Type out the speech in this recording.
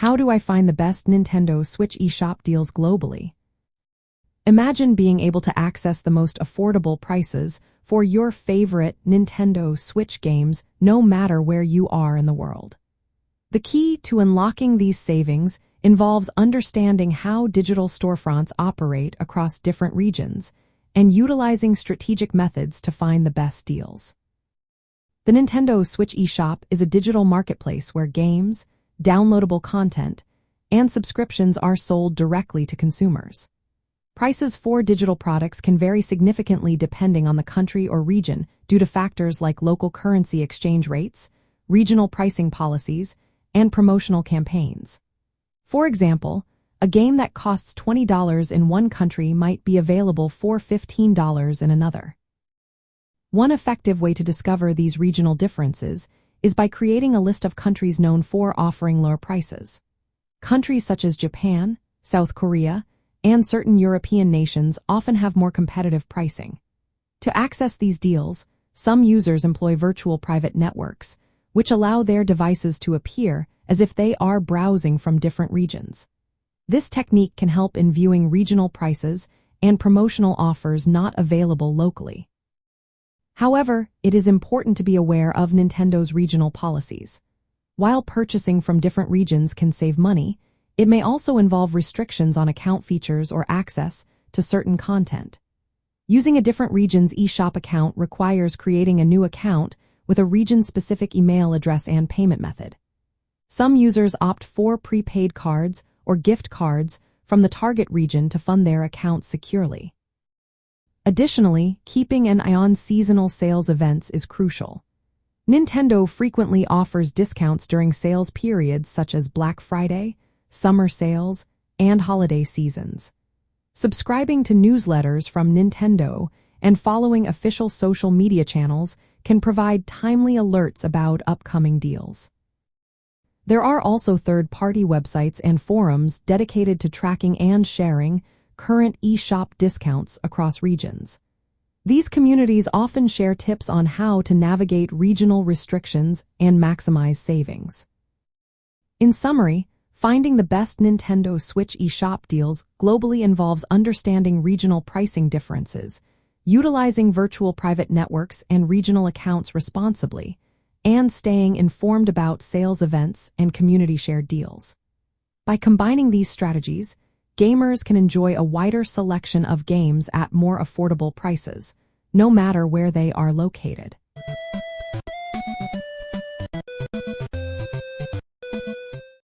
How do I find the best Nintendo Switch eShop deals globally? Imagine being able to access the most affordable prices for your favorite Nintendo Switch games no matter where you are in the world. The key to unlocking these savings involves understanding how digital storefronts operate across different regions and utilizing strategic methods to find the best deals. The Nintendo Switch eShop is a digital marketplace where games, downloadable content, and subscriptions are sold directly to consumers. Prices for digital products can vary significantly depending on the country or region due to factors like local currency exchange rates, regional pricing policies, and promotional campaigns. For example, a game that costs $20 in one country might be available for $15 in another. One effective way to discover these regional differences is by creating a list of countries known for offering lower prices. Countries such as Japan, South Korea, and certain European nations often have more competitive pricing. To access these deals, some users employ virtual private networks, which allow their devices to appear as if they are browsing from different regions. This technique can help in viewing regional prices and promotional offers not available locally. However, it is important to be aware of Nintendo's regional policies. While purchasing from different regions can save money, it may also involve restrictions on account features or access to certain content. Using a different region's eShop account requires creating a new account with a region-specific email address and payment method. Some users opt for prepaid cards or gift cards from the target region to fund their accounts securely. Additionally, keeping an eye on seasonal sales events is crucial. Nintendo frequently offers discounts during sales periods such as Black Friday, summer sales, and holiday seasons. Subscribing to newsletters from Nintendo and following official social media channels can provide timely alerts about upcoming deals. There are also third-party websites and forums dedicated to tracking and sharing current eShop discounts across regions. These communities often share tips on how to navigate regional restrictions and maximize savings. In summary, finding the best Nintendo Switch eShop deals globally involves understanding regional pricing differences, utilizing virtual private networks and regional accounts responsibly, and staying informed about sales events and community-shared deals. By combining these strategies, gamers can enjoy a wider selection of games at more affordable prices, no matter where they are located.